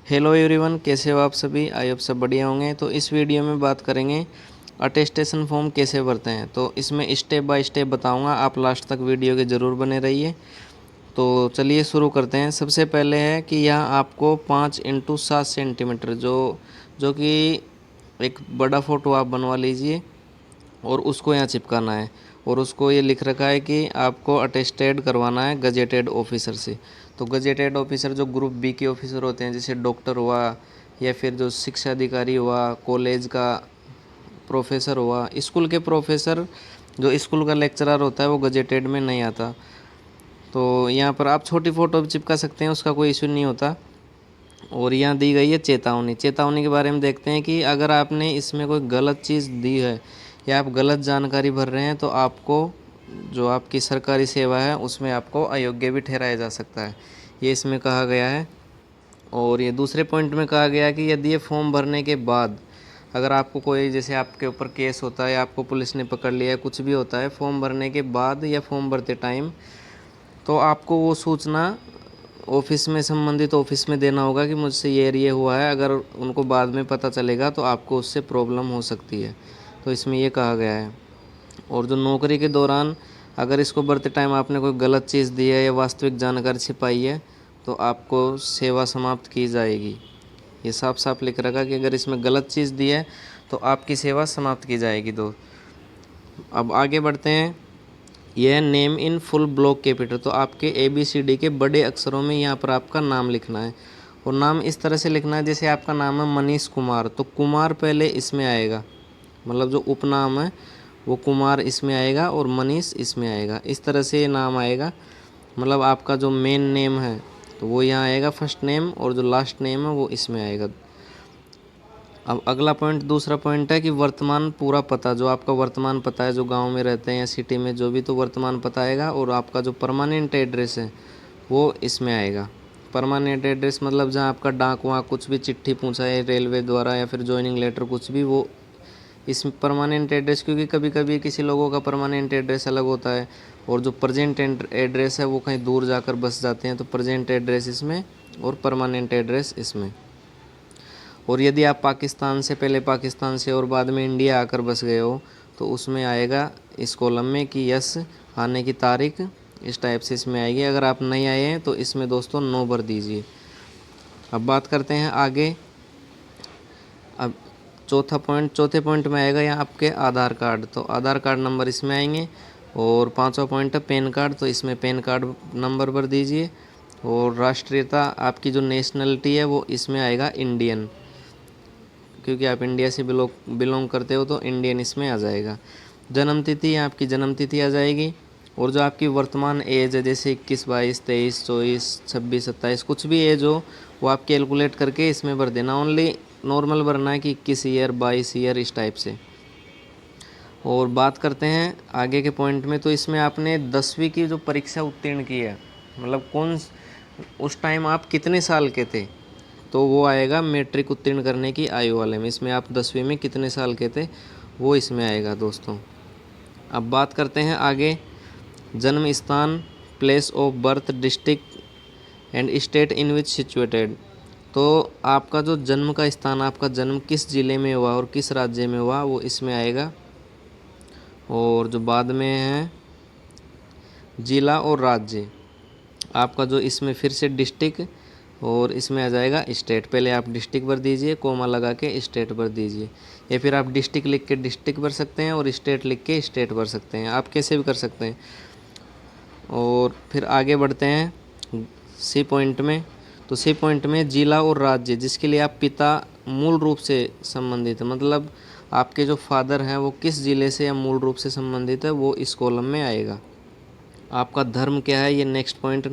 Hello everyone, कैसे हो आप सभी। आई होप सब बढ़िया होंगे। तो इस वीडियो में बात करेंगे अटेस्टेशन फॉर्म कैसे भरते हैं। तो इसमें स्टेप बाय स्टेप बताऊंगा, आप लास्ट तक वीडियो के ज़रूर बने रहिए। तो चलिए शुरू करते हैं। सबसे पहले है कि यहाँ आपको 5x7 सेंटीमीटर जो कि एक बड़ा फ़ोटो आप बनवा लीजिए और उसको यहाँ चिपकाना है। और उसको ये लिख रखा है कि आपको अटेस्टेड करवाना है गजेटेड ऑफिसर से। तो गजेटेड ऑफिसर जो ग्रुप बी के ऑफिसर होते हैं, जैसे डॉक्टर हुआ या फिर जो शिक्षा अधिकारी हुआ, कॉलेज का प्रोफेसर हुआ, स्कूल के प्रोफेसर, जो स्कूल का लेक्चरर होता है वो गजेटेड में नहीं आता। तो यहाँ पर आप छोटी फ़ोटो भी चिपका सकते हैं, उसका कोई इशू नहीं होता। और यहाँ दी गई है चेतावनी। चेतावनी के बारे में देखते हैं कि अगर आपने इसमें कोई गलत चीज़ दी है या आप गलत जानकारी भर रहे हैं तो आपको जो आपकी सरकारी सेवा है उसमें आपको अयोग्य भी ठहराया जा सकता है, ये इसमें कहा गया है। और ये दूसरे पॉइंट में कहा गया कि यदि ये फॉर्म भरने के बाद अगर आपको कोई, जैसे आपके ऊपर केस होता है, आपको पुलिस ने पकड़ लिया है, कुछ भी होता है, फॉर्म भरने के बाद या फॉर्म भरते टाइम, तो आपको वो सूचना ऑफिस में, संबंधित ऑफिस में देना होगा कि मुझसे ये हुआ है। अगर उनको बाद में पता चलेगा तो आपको उससे प्रॉब्लम हो सकती है। तो इसमें ये कहा गया है। और जो नौकरी के दौरान अगर इसको भरते टाइम आपने कोई गलत चीज़ दी है या वास्तविक जानकारी छिपाई है तो आपको सेवा समाप्त की जाएगी। ये साफ साफ लिख रखा कि अगर इसमें गलत चीज़ दी है तो आपकी सेवा समाप्त की जाएगी। तो अब आगे बढ़ते हैं। यह name in full block capital, तो आपके ABCD के बड़े अक्षरों में यहाँ पर आपका नाम लिखना है। और नाम इस तरह से लिखना है, जैसे आपका नाम है मनीष कुमार तो कुमार पहले इसमें आएगा, मतलब जो उपनाम है वो कुमार इसमें आएगा और मनीष इसमें आएगा। इस तरह से नाम आएगा, मतलब आपका जो मेन नेम है तो वो यहाँ आएगा फर्स्ट नेम, और जो लास्ट नेम है वो इसमें आएगा। अब अगला पॉइंट, दूसरा पॉइंट है कि वर्तमान पूरा पता, जो आपका वर्तमान पता है, जो गांव में रहते हैं या सिटी में जो भी, तो वर्तमान पता आएगा। और आपका जो परमानेंट एड्रेस है वो इसमें आएगा। परमानेंट एड्रेस मतलब जहां आपका डाक, वहाँ कुछ भी चिट्ठी पहुँचा है रेलवे द्वारा या फिर ज्वाइनिंग लेटर कुछ भी, वो इस परमानेंट एड्रेस, क्योंकि कभी कभी किसी लोगों का परमानेंट एड्रेस अलग होता है और जो प्रेजेंट एड्रेस है वो कहीं दूर जाकर बस जाते हैं, तो प्रेजेंट एड्रेस इसमें और परमानेंट एड्रेस इसमें। और यदि आप पाकिस्तान से, पहले पाकिस्तान से और बाद में इंडिया आकर बस गए हो तो उसमें आएगा इस कॉलम में कि यस आने की तारीख, इस टाइप से इसमें आएगी। अगर आप नहीं आए हैं तो इसमें दोस्तों नो भर दीजिए। अब बात करते हैं आगे। अब चौथे पॉइंट में आएगा यहाँ आपके आधार कार्ड, तो आधार कार्ड नंबर इसमें आएंगे। और पांचवा पॉइंट है पैन कार्ड, तो इसमें पैन कार्ड नंबर भर दीजिए। और राष्ट्रीयता, आपकी जो नेशनलिटी है वो इसमें आएगा इंडियन, क्योंकि आप इंडिया से बिलोंग करते हो तो इंडियन इसमें आ जाएगा। जन्म तिथि, आपकी जन्म तिथि आ जाएगी। और जो आपकी वर्तमान एज है, जैसे 21, 22, 23, 24, 26, 27, कुछ भी एज हो वो आप कैलकुलेट करके इसमें भर देना। ओनली नॉर्मल भरना है कि 21 ईयर, 22 ईयर, इस टाइप से। और बात करते हैं आगे के पॉइंट में, तो इसमें आपने 10वीं की जो परीक्षा उत्तीर्ण की है, मतलब कौन, उस टाइम आप कितने साल के थे, तो वो आएगा मैट्रिक उत्तीर्ण करने की आयु वाले में। इसमें आप 10वीं में कितने साल के थे वो इसमें आएगा दोस्तों। अब बात करते हैं आगे। जन्म स्थान, place of birth, district and state in which situated, तो आपका जो जन्म का स्थान, आपका जन्म किस ज़िले में हुआ और किस राज्य में हुआ वो इसमें आएगा। और जो बाद में है ज़िला और राज्य, आपका जो इसमें फिर से डिस्ट्रिक्ट और इसमें आ जाएगा स्टेट। पहले आप डिस्ट्रिक्ट भर दीजिए, कोमा लगा के स्टेट भर दीजिए, या फिर आप डिस्ट्रिक्ट लिख के डिस्ट्रिक्ट भर सकते हैं और स्टेट लिख के स्टेट भर सकते हैं, आप कैसे भी कर सकते हैं। और फिर आगे बढ़ते हैं सी पॉइंट में। तो सी पॉइंट में जिला और राज्य, जिसके लिए आप पिता मूल रूप से संबंधित है, मतलब आपके जो फादर हैं वो किस ज़िले से या मूल रूप से संबंधित है, वो इस कॉलम में आएगा। आपका धर्म क्या है, ये next point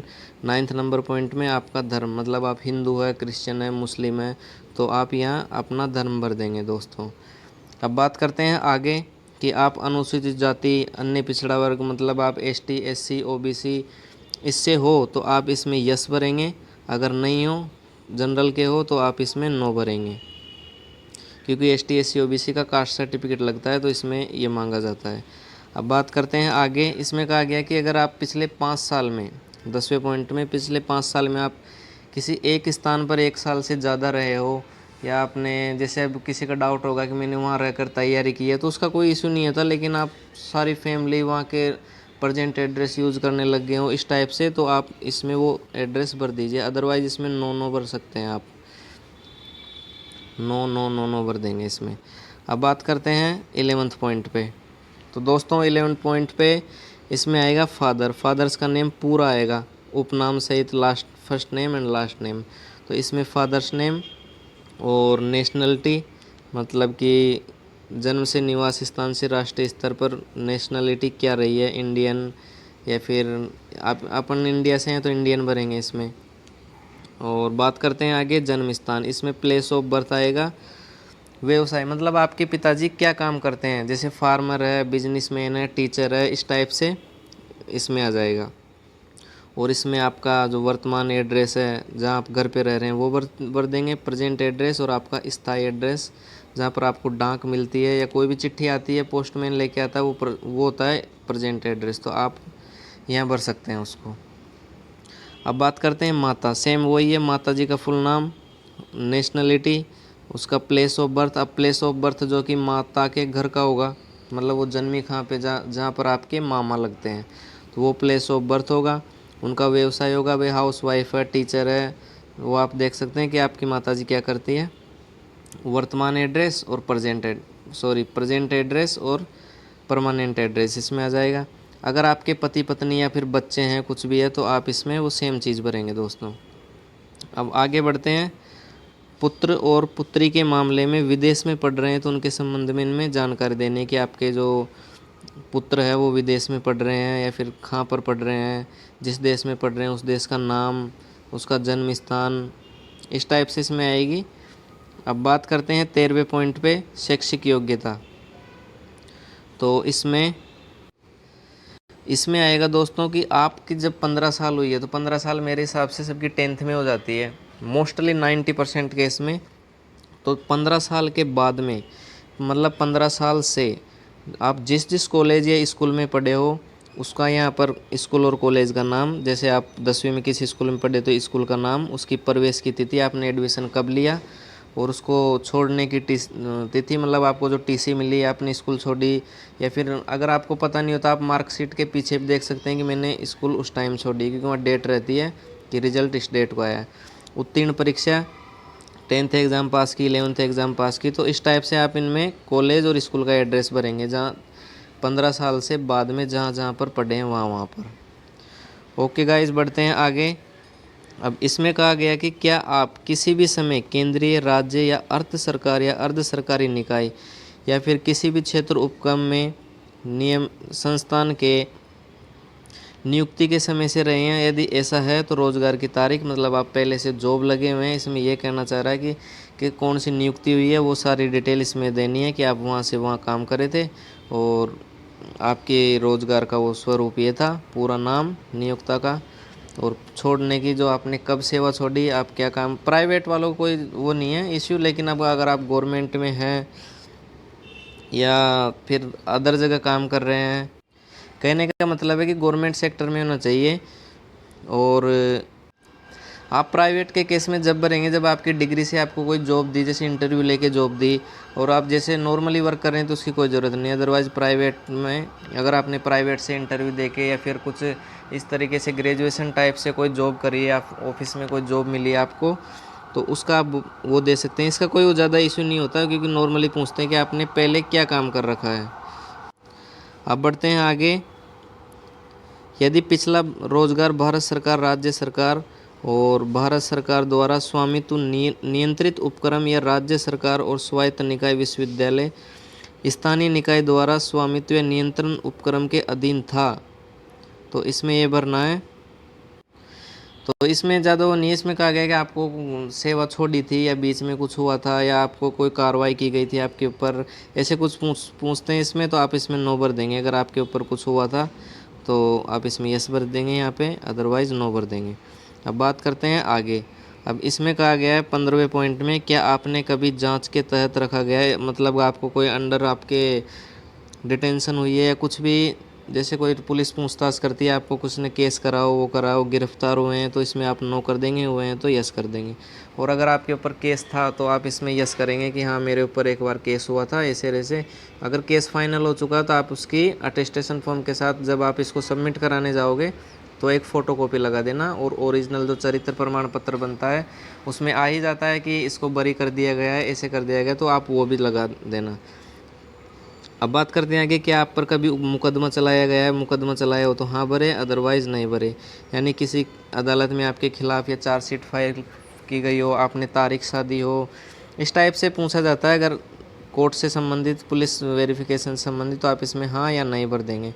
9th number point में आपका धर्म, मतलब आप हिंदू है, क्रिश्चियन है, मुस्लिम है, तो आप यहाँ अपना धर्म भर देंगे दोस्तों। अब बात करते हैं आगे कि आप अनुसूचित जाति, अन्य पिछड़ा वर्ग, मतलब आप ST SC OBC इससे हो तो आप इसमें यस भरेंगे। अगर नहीं हो, जनरल के हो, तो आप इसमें नो भरेंगे, क्योंकि ST SC OBC का कास्ट सर्टिफिकेट लगता है तो इसमें ये मांगा जाता है। अब बात करते हैं आगे। इसमें कहा गया कि अगर आप पिछले 5 साल में, 10वें पॉइंट में, पिछले 5 साल में आप किसी एक स्थान पर 1 साल से ज़्यादा रहे हो, या आपने जैसे अब किसी का डाउट होगा कि मैंने वहाँ रहकर तैयारी की है, तो उसका कोई इशू नहीं होता। लेकिन आप सारी फैमिली वहाँ के प्रेजेंट एड्रेस यूज़ करने लग गए हो इस टाइप से, तो आप इसमें वो एड्रेस भर दीजिए। अदरवाइज़ इसमें नो नो भर सकते हैं आप, नो नो नो नो भर देंगे इसमें। अब बात करते हैं 11th पॉइंट पे। तो दोस्तों 11th पॉइंट पे इसमें आएगा फादर। फादर्स का नेम पूरा आएगा, उपनाम सहित last first name and last name. तो इसमें फादर्स नेम और नेशनलिटी, मतलब कि जन्म से निवास स्थान से राष्ट्रीय स्तर पर नेशनलिटी क्या रही है, इंडियन या फिर आप अपन इंडिया से हैं तो इंडियन भरेंगे इसमें। और बात करते हैं आगे जन्म स्थान। इसमें प्लेस ऑफ बर्थ आएगा। व्यवसाय मतलब आपके पिताजी क्या काम करते हैं, जैसे फार्मर है, बिजनेसमैन है, टीचर है, इस टाइप से इसमें आ जाएगा। और इसमें आपका जो वर्तमान एड्रेस है, जहाँ आप घर पे रह रहे हैं, वो भर देंगे प्रेजेंट एड्रेस। और आपका स्थायी एड्रेस, जहाँ पर आपको डाक मिलती है या कोई भी चिट्ठी आती है, पोस्टमैन लेके आता है, वो होता है प्रेजेंट एड्रेस। तो आप यहाँ भर सकते हैं उसको। अब बात करते हैं माता। सेम वही है, माता जी का फुल नाम, नेशनलिटी, उसका प्लेस ऑफ बर्थ। अब प्लेस ऑफ बर्थ जो कि माता के घर का होगा, मतलब वो जन्मी कहाँ पे, जहाँ पर आपके मामा लगते हैं, तो वो प्लेस ऑफ बर्थ होगा। उनका व्यवसाय होगा, वे हाउस वाइफ है, टीचर है, वो आप देख सकते हैं कि आपकी माता जी क्या करती है। वर्तमान एड्रेस और प्रेजेंट एड्रेस और परमानेंट एड्रेस इसमें आ जाएगा। अगर आपके पति पत्नी या फिर बच्चे हैं, कुछ भी है, तो आप इसमें वो सेम चीज़ भरेंगे दोस्तों। अब आगे बढ़ते हैं। पुत्र और पुत्री के मामले में विदेश में पढ़ रहे हैं तो उनके संबंध में इनमें जानकारी देने की, आपके जो पुत्र है वो विदेश में पढ़ रहे हैं या फिर कहाँ पर पढ़ रहे हैं, जिस देश में पढ़ रहे हैं उस देश का नाम, उसका जन्म स्थान, इस टाइप से इसमें आएगी। अब बात करते हैं 13वें पॉइंट पे, शैक्षिक योग्यता। तो इसमें आएगा दोस्तों कि आपकी जब 15 साल हुई है, तो 15 साल मेरे हिसाब से सबकी 10th में हो जाती है, मोस्टली 90% केस में। तो 15 साल के बाद में, मतलब 15 साल से आप जिस जिस कॉलेज या स्कूल में पढ़े हो, उसका यहाँ पर स्कूल और कॉलेज का नाम, जैसे आप 10वीं में किसी स्कूल में पढ़े तो स्कूल का नाम, उसकी प्रवेश की तिथि, आपने एडमिशन कब लिया, और उसको छोड़ने की तिथि, मतलब आपको जो टीसी मिली, आपने स्कूल छोड़ी, या फिर अगर आपको पता नहीं होता आप मार्कशीट के पीछे भी देख सकते हैं कि मैंने स्कूल उस टाइम छोड़ी, क्योंकि वहाँ डेट रहती है कि रिजल्ट इस डेट को आया है। उत्तीर्ण परीक्षा, 10th एग्ज़ाम पास की, 11th एग्ज़ाम पास की, तो इस टाइप से आप इनमें कॉलेज और स्कूल का एड्रेस भरेंगे, जहाँ 15 साल से बाद में जहाँ जहाँ पर पढ़े हैं वहाँ पर। ओके गाइस, बढ़ते हैं आगे। अब इसमें कहा गया कि क्या आप किसी भी समय केंद्रीय, राज्य या अर्ध सरकार या अर्ध सरकारी निकाय या फिर किसी भी क्षेत्र उपक्रम में नियम संस्थान के नियुक्ति के समय से रहे हैं। यदि ऐसा है तो रोज़गार की तारीख, मतलब आप पहले से जॉब लगे हुए हैं, इसमें यह कहना चाह रहा है कि कौन सी नियुक्ति हुई है, वो सारी डिटेल इसमें देनी है कि आप वहाँ से वहाँ काम करे थे, और आपके रोज़गार का वो स्वरूप ये था, पूरा नाम नियोक्ता का, और छोड़ने की जो आपने कब सेवा छोड़ी, आप क्या काम। प्राइवेट वालों को कोई वो नहीं है इश्यू, लेकिन अब अगर आप गवर्नमेंट में हैं या फिर अदर जगह काम कर रहे हैं, कहने का मतलब है कि गवर्नमेंट सेक्टर में होना चाहिए। और आप प्राइवेट के केस में जब भरेंगे जब आपकी डिग्री से आपको कोई जॉब दी, जैसे इंटरव्यू लेके जॉब दी, और आप जैसे नॉर्मली वर्क कर रहे हैं तो उसकी कोई ज़रूरत नहीं है। अदरवाइज़ प्राइवेट में अगर आपने प्राइवेट से इंटरव्यू देके या फिर कुछ इस तरीके से ग्रेजुएशन टाइप से कोई जॉब करी है, आप ऑफिस में कोई जॉब मिली है आपको, तो उसका आप वो दे सकते हैं। इसका कोई ज़्यादा इशू नहीं होता, क्योंकि नॉर्मली पूछते हैं कि आपने पहले क्या काम कर रखा है। अब बढ़ते हैं आगे। यदि पिछला रोजगार भारत सरकार, राज्य सरकार और भारत सरकार द्वारा स्वामित्व नियंत्रित उपक्रम या राज्य सरकार और स्वायत्त निकाय, विश्वविद्यालय, स्थानीय निकाय द्वारा स्वामित्व या नियंत्रण उपक्रम के अधीन था, तो इसमें ये भरना है। तो इसमें ज़्यादा वो नहीं, इसमें कहा गया कि आपको सेवा छोड़ी थी या बीच में कुछ हुआ था या आपको कोई कार्रवाई की गई थी आपके ऊपर, ऐसे कुछ पूछते हैं इसमें, तो आप इसमें नो भर देंगे। अगर आपके ऊपर कुछ हुआ था तो आप इसमें यस भर देंगे यहाँ पे, अदरवाइज़ नो भर देंगे। अब बात करते हैं आगे। अब इसमें कहा गया है 15वें पॉइंट में, क्या आपने कभी जांच के तहत रखा गया है, मतलब आपको कोई अंडर आपके डिटेंशन हुई है या कुछ भी जैसे कोई पुलिस पूछताछ करती है आपको, कुछ ने केस कराओ, वो कराओ, गिरफ्तार हुए हैं, तो इसमें आप नो कर देंगे, हुए हैं तो यस कर देंगे। और अगर आपके ऊपर केस था तो आप इसमें यस करेंगे कि हाँ मेरे ऊपर एक बार केस हुआ था ऐसे ऐसे। अगर केस फाइनल हो चुका तो आप उसकी अटेस्टेशन फॉर्म के साथ जब आप इसको सबमिट कराने जाओगे तो एक फ़ोटोकॉपी लगा देना, और ओरिजिनल जो चरित्र प्रमाण पत्र बनता है उसमें आ ही जाता है कि इसको बरी कर दिया गया है, ऐसे कर दिया गया, तो आप वो भी लगा देना। अब बात करते हैं कि क्या आप पर कभी मुकदमा चलाया गया है, मुकदमा चलाया हो तो हाँ भरे, अदरवाइज़ नहीं भरे। यानी किसी अदालत में आपके खिलाफ़ या चार्जशीट फाइल की गई हो, आपने तारीख शादी हो, इस टाइप से पूछा जाता है। अगर कोर्ट से संबंधित, पुलिस वेरिफिकेशन से संबंधित, तो आप इसमें हाँ या नहीं भर देंगे।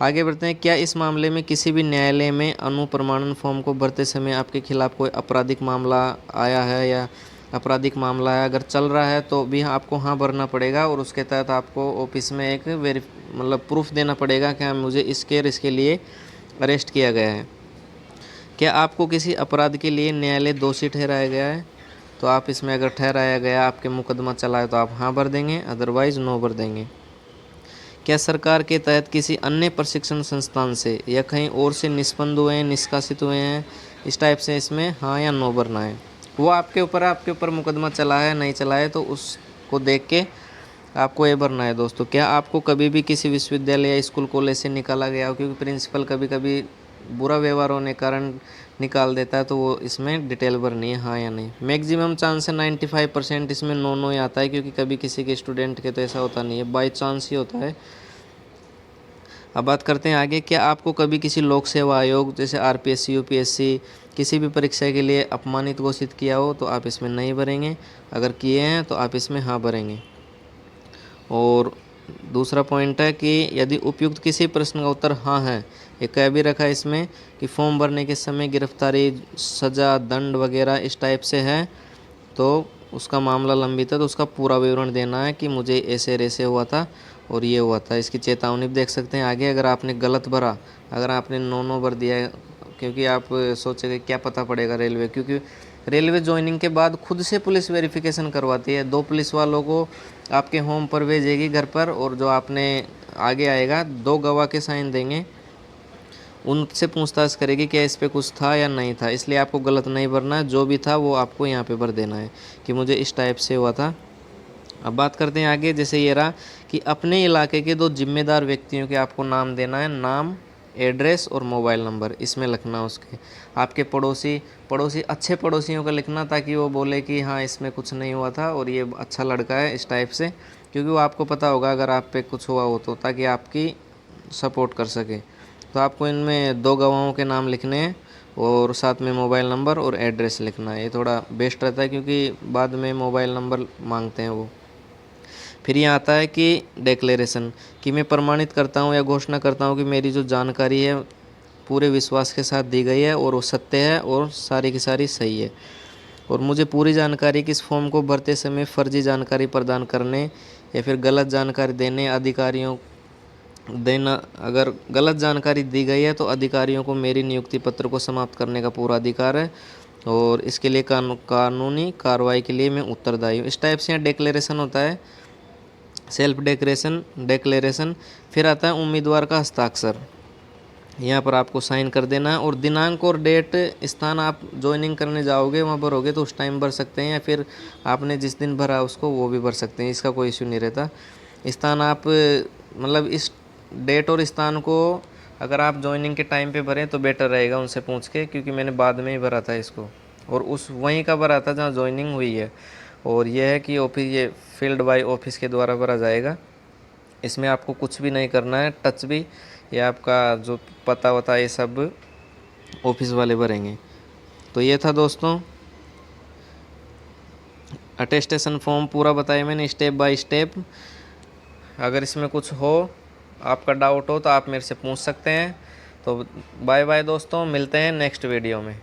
आगे बढ़ते हैं। क्या इस मामले में किसी भी न्यायालय में अनुप्रमाणन फॉर्म को भरते समय आपके खिलाफ़ कोई आपराधिक मामला आया है या आपराधिक मामला है? अगर चल रहा है तो भी आपको हाँ भरना पड़ेगा, और उसके तहत आपको ऑफिस में एक मतलब प्रूफ देना पड़ेगा कि हाँ मुझे इसके लिए अरेस्ट किया गया है। क्या आपको किसी अपराध के लिए न्यायालय दोषी ठहराया गया है? तो आप इसमें अगर ठहराया गया, आपके मुकदमा चला है, तो आप हाँ भर देंगे, अदरवाइज़ नो भर देंगे। क्या सरकार के तहत किसी अन्य प्रशिक्षण संस्थान से या कहीं और से निष्पन्न हुए हैं, निष्कासित हुए हैं, इस टाइप से इसमें हाँ या नो भरना है। वो आपके ऊपर है, आपके ऊपर मुकदमा चला है नहीं चला है, तो उसको देख के आपको ये भरना है दोस्तों। क्या आपको कभी भी किसी विश्वविद्यालय या स्कूल कॉलेज से निकाला गया हो? क्योंकि प्रिंसिपल कभी कभी बुरा व्यवहार होने कारण निकाल देता है, तो वो इसमें डिटेल भरनी है, हाँ या नहीं। मैक्सिमम चांस है 95% इसमें नो नो ही आता है, क्योंकि कभी किसी के स्टूडेंट के तो ऐसा होता नहीं है, बाई चांस ही होता है। अब बात करते हैं आगे। क्या आपको कभी किसी लोक सेवा आयोग जैसे आरपीएससी, यूपीएससी, किसी भी परीक्षा के लिए अपमानित घोषित किया हो? तो आप इसमें नहीं भरेंगे। अगर किए हैं तो आप इसमें हाँ भरेंगे। और दूसरा पॉइंट है कि यदि उपयुक्त किसी प्रश्न का उत्तर हाँ है, ये कह भी रखा है इसमें कि फॉर्म भरने के समय गिरफ्तारी, सज़ा, दंड वगैरह इस टाइप से है, तो उसका मामला लंबित है, तो उसका पूरा विवरण देना है कि मुझे ऐसे ऐसे हुआ था और ये हुआ था। इसकी चेतावनी भी देख सकते हैं आगे। अगर आपने गलत भरा, अगर आपने नो भर दिया है, क्योंकि आप सोचेंगे क्या पता पड़ेगा रेलवे, क्योंकि रेलवे ज्वाइनिंग के बाद खुद से पुलिस वेरिफिकेशन करवाती है। 2 पुलिस वालों को आपके होम पर भेजेगी घर पर, और जो आपने आगे आएगा 2 गवाह के साइन देंगे, उनसे पूछताछ करेगी क्या इस पे कुछ था या नहीं था। इसलिए आपको गलत नहीं भरना है, जो भी था वो आपको यहाँ पे भर देना है कि मुझे इस टाइप से हुआ था। अब बात करते हैं आगे। जैसे ये रहा कि अपने इलाके के 2 जिम्मेदार व्यक्तियों के आपको नाम देना है, नाम, एड्रेस और मोबाइल नंबर इसमें लिखना उसके। आपके पड़ोसी अच्छे पड़ोसियों का लिखना, ताकि वो बोले कि हाँ इसमें कुछ नहीं हुआ था और ये अच्छा लड़का है, इस टाइप से, क्योंकि वो आपको पता होगा अगर आप पे कुछ हुआ हो तो, ताकि आपकी सपोर्ट कर सके। तो आपको इनमें 2 गवाहों के नाम लिखने हैं और साथ में मोबाइल नंबर और एड्रेस लिखना है। ये थोड़ा बेस्ट रहता है, क्योंकि बाद में मोबाइल नंबर मांगते हैं वो। फिर यहाँ आता है कि डेक्लेरेशन, कि मैं प्रमाणित करता हूँ या घोषणा करता हूँ कि मेरी जो जानकारी है पूरे विश्वास के साथ दी गई है और वो सत्य है और सारी की सारी सही है, और मुझे पूरी जानकारी कि इस फॉर्म को भरते समय फर्जी जानकारी प्रदान करने या फिर गलत जानकारी देने अधिकारियों देना, अगर गलत जानकारी दी गई है तो अधिकारियों को मेरी नियुक्ति पत्र को समाप्त करने का पूरा अधिकार है, और इसके लिए कानूनी कार्रवाई के लिए मैं उत्तरदायी हूँ। इस टाइप से यहाँ डिक्लेरेशन होता है, सेल्फ डेक्लेरेशन। फिर आता है उम्मीदवार का हस्ताक्षर, यहाँ पर आपको साइन कर देना है, और दिनांक और डेट, स्थान आप ज्वाइनिंग करने जाओगे वहाँ भरोगे तो उस टाइम भर सकते हैं, या फिर आपने जिस दिन भरा उसको वो भी भर सकते हैं, इसका कोई इश्यू नहीं रहता। स्थान आप मतलब इस डेट और स्थान को अगर आप ज्वाइनिंग के टाइम पे भरें तो बेटर रहेगा उनसे पूछ के, क्योंकि मैंने बाद में ही भरा था इसको, और उस वहीं का भरा था जहाँ ज्वाइनिंग हुई है। और यह है कि ऑफिस, ये फील्ड बाय ऑफिस के द्वारा भरा जाएगा। इसमें आपको कुछ भी नहीं करना है, टच भी, ये आपका जो पता वता ये सब ऑफिस वाले भरेंगे। तो ये था दोस्तों अटेस्टेशन फॉर्म, पूरा बताया मैंने स्टेप बाय स्टेप। अगर इसमें कुछ हो, आपका डाउट हो, तो आप मेरे से पूछ सकते हैं। तो बाय बाय दोस्तों, मिलते हैं नेक्स्ट वीडियो में।